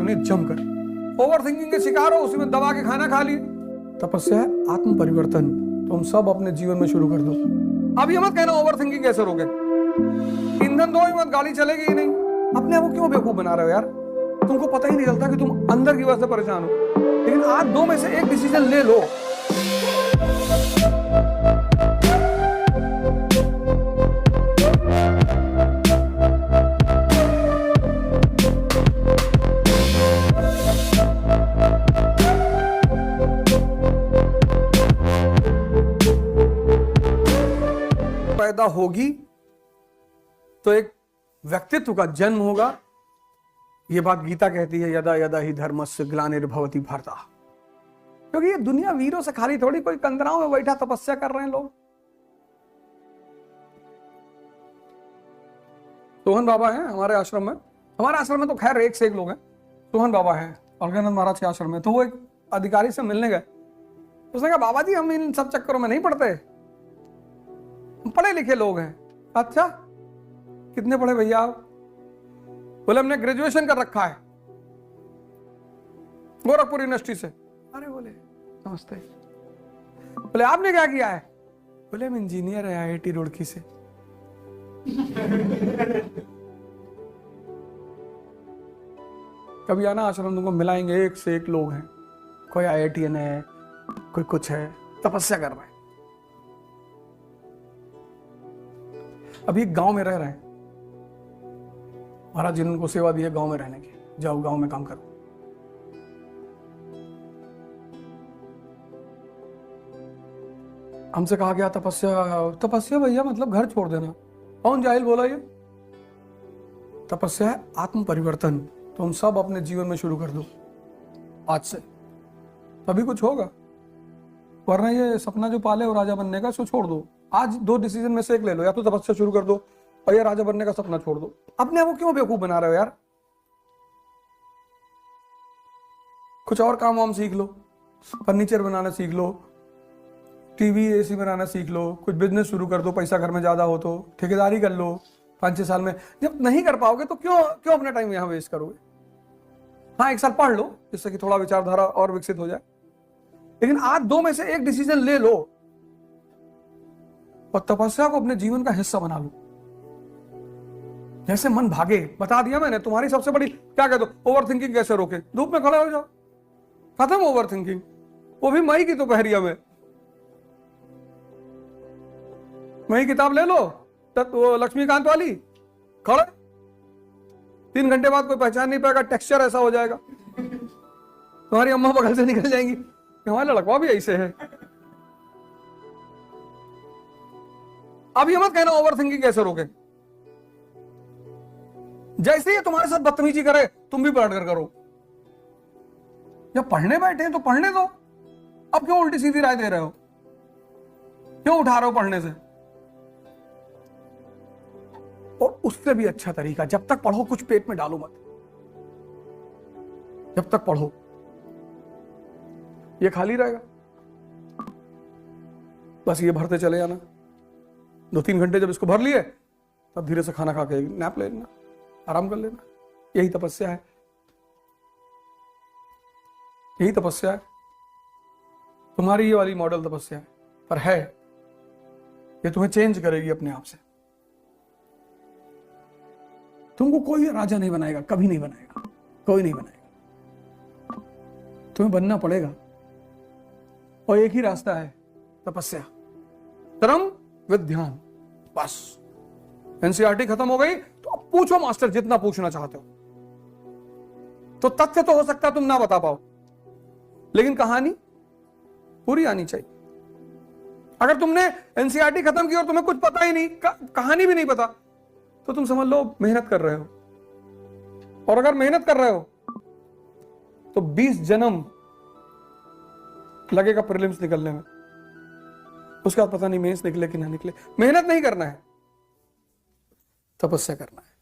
हमने जमकर। Over thinking के शिकार हो, उसी में दबा के खाना खा लिए। तपस्या है आत्म परिवर्तन, तुम सब अपने जीवन में शुरू कर दो। अब ये मत कहना ओवर थिंकिंग कैसे रोके, ईंधन दो ही मत, गाड़ी चलेगी ही नहीं। अपने आप को क्यों बेवकूफ बना रहे हो यार? तुमको पता ही नहीं चलता कि तुम अंदर की वजह से परेशान हो। लेकिन आज दो में से एक डिसीजन ले लो। पैदा होगी तो एक व्यक्तित्व का जन्म होगा। ये बात गीता कहती है, यदा यदा ही धर्मस्य ग्लानिर्भवति भारत। क्योंकि ये दुनिया वीरों से खाली थोड़ी, कोई कंदराओं में बैठा तपस्या कर रहे हैं लोग। सोहन बाबा हैं हमारे आश्रम में। हमारे आश्रम में तो खैर एक से एक लोग हैं। सोहन बाबा हैं अलकानंद महाराज के आश्रम में। तो वो एक अधिकारी से मिलने गए। उसने कहा बाबा जी हम इन सब चक्करों में नहीं पड़ते, पढ़े लिखे लोग हैं। अच्छा कितने पढ़े भैया आप? बोले हमने ग्रेजुएशन कर रखा है गोरखपुर यूनिवर्सिटी से। अरे बोले नमस्ते। बोले आपने क्या किया है? बोले हम इंजीनियर है IIT रुड़की से। कभी आना आश्रम, तुमको मिलाएंगे एक से एक लोग हैं। कोई IITN है, कोई कुछ है, तपस्या कर रहा है। अभी गांव में रह रहे हैं, महाराज जी ने उनको सेवा दी है गांव में रहने की, जाओ गांव में काम करो। हमसे कहा गया तपस्या, तपस्या भैया मतलब घर छोड़ देना। कौन जाहिल बोला ये? तपस्या है आत्म परिवर्तन, तुम सब अपने जीवन में शुरू कर दो आज से, तभी कुछ होगा। वरना ये सपना जो पाले हो राजा बनने का, उसको छोड़ दो। आज दो डिसीजन में से एक ले लो, या तो तपस्या शुरू कर दो और या राजा बनने का सपना छोड़ दो। अपने आप को क्यों बेवकूफ बना रहे हो यार? कुछ और काम वाम सीख लो, फर्नीचर बनाना सीख लो, टीवी AC बनाना सीख लो, कुछ बिजनेस शुरू कर दो, पैसा घर में ज्यादा हो तो ठेकेदारी कर लो 5-6 साल में। जब नहीं कर पाओगे तो क्यों अपना टाइम यहां वेस्ट करोगे? हाँ 1 साल पढ़ लो जिससे कि थोड़ा विचारधारा और विकसित हो जाए। लेकिन आज दो में से एक डिसीजन ले लो और तपस्या को अपने जीवन का हिस्सा बना लो। जैसे मन भागे, बता दिया मैंने। तुम्हारी सबसे बड़ी क्या कहते हो, ओवर थिंकिंग कैसे रोके? धूप में खड़े हो जाओ, खत्म ओवर थिंकिंग। वो भी मई की दोपहरिया में। मई किताब ले लो, वो लक्ष्मीकांत वाली, खड़े 3 घंटे बाद कोई पहचान नहीं पाएगा, टेक्सचर ऐसा हो जाएगा। तुम्हारी अम्मा बगल से निकल जाएंगी, हमारा लड़का भी ऐसे है। अब ये मत कहना ओवर थिंकिंग कैसे रोके। जैसे ये तुम्हारे साथ बदतमीजी करे, तुम भी पलट कर करो। जब पढ़ने बैठे हैं तो पढ़ने दो। अब क्यों उल्टी सीधी राय दे रहे हो? क्यों उठा रहे हो पढ़ने से? और उससे भी अच्छा तरीका, जब तक पढ़ो कुछ पेट में डालो मत। जब तक पढ़ो ये खाली रहेगा, बस ये भरते चले जाना। 2-3 घंटे जब इसको भर लिए, तब धीरे से खाना खा के नैप ले लेना, आराम कर लेना। यही तपस्या है, यही तपस्या है। तुम्हारी ये वाली मॉडल तपस्या है, पर है ये तुम्हें चेंज करेगी अपने आप से। तुमको कोई राजा नहीं बनाएगा, कभी नहीं बनाएगा, कोई नहीं बनाएगा। तुम्हें बनना पड़ेगा और एक ही रास्ता है, तपस्या, कर्म विद ध्यान। बस NCERT खत्म हो गई तो अब पूछो मास्टर जितना पूछना चाहते हो। तो तथ्य तो हो सकता है तुम ना बता पाओ, लेकिन कहानी पूरी आनी चाहिए। अगर तुमने NCERT खत्म की और तुम्हें कुछ पता ही नहीं, कहानी भी नहीं पता, तो तुम समझ लो मेहनत कर रहे हो। और अगर मेहनत कर रहे हो तो 20 जन्म लगेगा प्रीलिम्स निकलने में। उसके बाद पता नहीं मेंस निकले कि ना निकले। मेहनत नहीं करना है, तपस्या करना है।